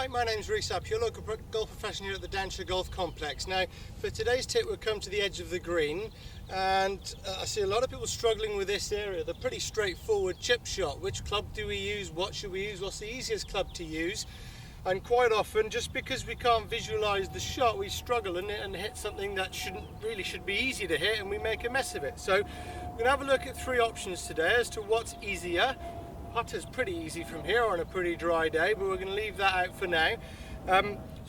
Hi, my name's Rhys Up, your local golf professional here at the Downshire Golf Complex. Now, for today's tip, we'll come to the edge of the green, and I see a lot of people struggling with this area. They're pretty straightforward chip shot. Which club do we use? What should we use? What's the easiest club to use? And quite often, just because we can't visualize the shot, we struggle and hit something that should be easy to hit, and we make a mess of it. So we're going to have a look at three options today as to what's easier. Putter's pretty easy from here on a pretty dry day, but we're going to leave that out for now. So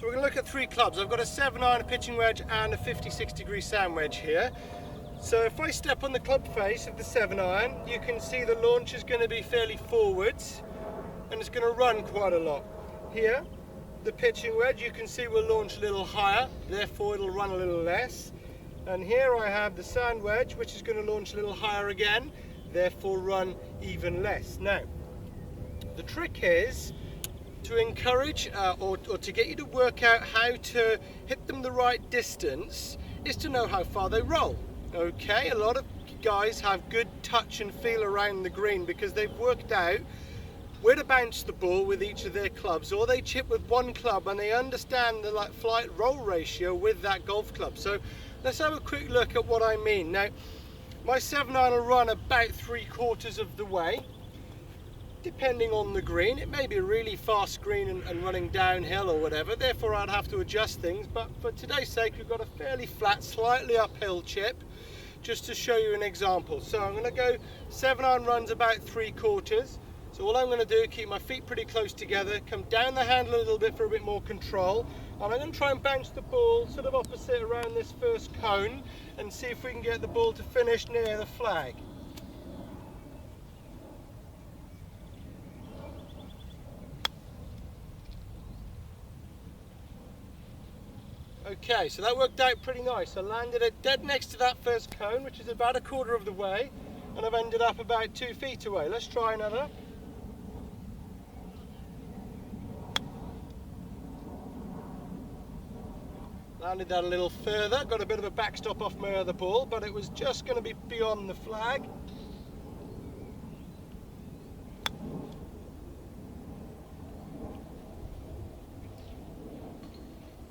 we're going to look at three clubs. I've got a 7-iron, a pitching wedge, and a 56 degree sand wedge here. So if I step on the club face of the 7-iron, you can see the launch is going to be fairly forwards, and it's going to run quite a lot. Here, the pitching wedge, you can see will launch a little higher, therefore it'll run a little less. And here I have the sand wedge, which is going to launch a little higher again, therefore run even less. Now, the trick is to encourage or to get you to work out how to hit them the right distance is to know how far they roll. Okay, a lot of guys have good touch and feel around the green because they've worked out where to bounce the ball with each of their clubs, or they chip with one club and they understand the flight roll ratio with that golf club. So let's have a quick look at what I mean. Now, my 7-iron will run about 3/4 of the way, depending on the green. It may be a really fast green and running downhill or whatever, therefore I'd have to adjust things, but for today's sake we've got a fairly flat, slightly uphill chip, just to show you an example. So I'm going to go 7-iron runs about 3/4. So all I'm going to do is keep my feet pretty close together, come down the handle a little bit for a bit more control, and I'm going to try and bounce the ball sort of opposite around this first cone and see if we can get the ball to finish near the flag. Okay, so that worked out pretty nice. I landed it dead next to that first cone, which is about 1/4 of the way, and I've ended up about 2 feet away. Let's try another. Landed that a little further, got a bit of a backstop off my other ball, but it was just going to be beyond the flag.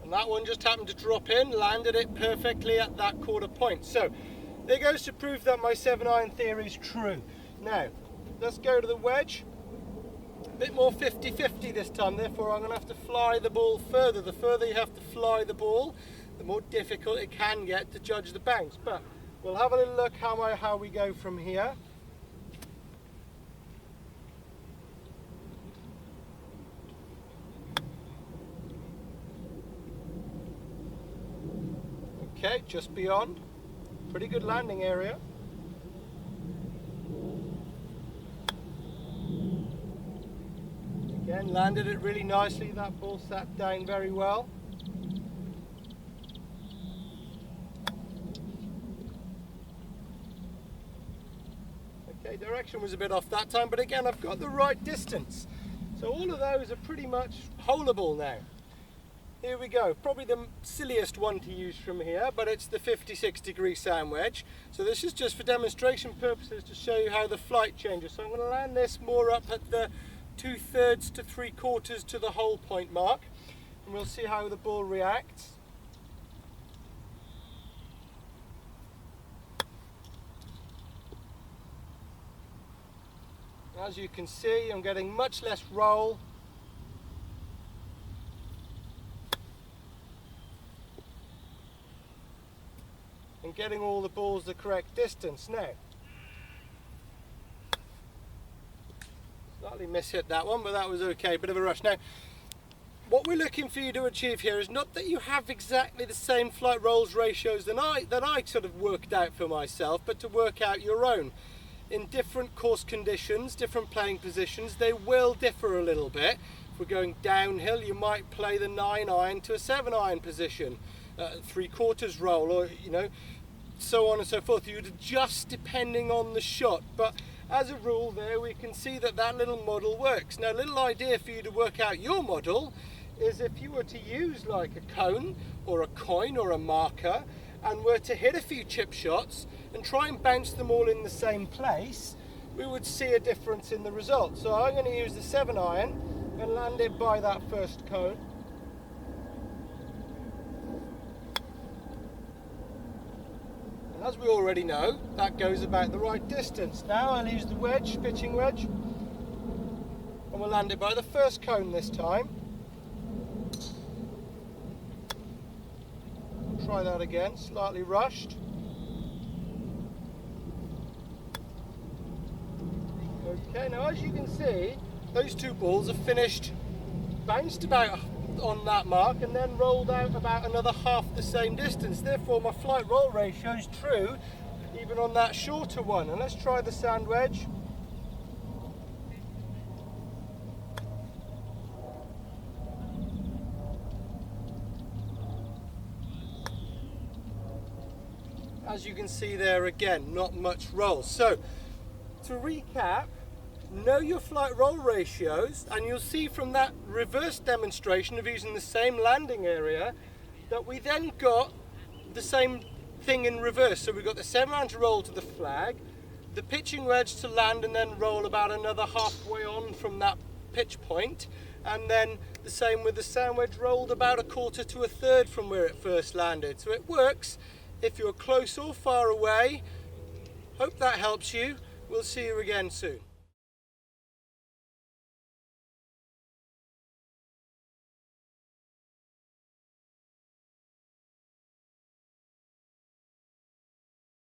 And that one just happened to drop in, landed it perfectly at that 1/4 point. So there goes to prove that my 7-iron theory is true. Now, let's go to the wedge. A bit more 50-50 this time, therefore I'm going to have to fly the ball further. The further you have to fly the ball, the more difficult it can get to judge the bounce. But we'll have a little look how we go from here. Okay, just beyond. Pretty good landing area. Again, landed it really nicely. That ball sat down very well. Okay, direction was a bit off that time, but again, I've got the right distance. So all of those are pretty much holeable now. Here we go, probably the silliest one to use from here, but it's the 56 degree sand wedge. So this is just for demonstration purposes to show you how the flight changes. So I'm going to land this more up at the 2/3 to 3/4 to the hole point mark, and we'll see how the ball reacts. As you can see, I'm getting much less roll. And getting all the balls the correct distance. Now, slightly mishit that one, but that was okay, bit of a rush. Now, what we're looking for you to achieve here is not that you have exactly the same flight rolls ratios that I sort of worked out for myself, but to work out your own. In different course conditions, different playing positions, they will differ a little bit. If we're going downhill, you might play the 9-iron to a 7-iron position, 3/4 roll, or so on and so forth. You'd adjust depending on the shot, but as a rule there we can see that little model works. Now, a little idea for you to work out your model is if you were to use like a cone or a coin or a marker and were to hit a few chip shots and try and bounce them all in the same place, we would see a difference in the result. So I'm going to use the 7-iron and land it by that first cone. And as we already know, that goes about the right distance. Now I'll use the wedge, pitching wedge, and we'll land it by the first cone this time. Try that again, slightly rushed. Okay, now as you can see, those two balls are finished, bounced about on that mark and then rolled out about another half the same distance. Therefore my flight roll ratio is true even on that shorter one. And let's try the sand wedge. As you can see there again, not much roll. So to recap, know your flight roll ratios, and you'll see from that reverse demonstration of using the same landing area that we then got the same thing in reverse. So we've got the 7 round to roll to the flag, the pitching wedge to land and then roll about another halfway on from that pitch point, and then the same with the sand wedge, rolled about a quarter to a third from where it first landed. So it works if you're close or far away. Hope that helps you. We'll see you again soon.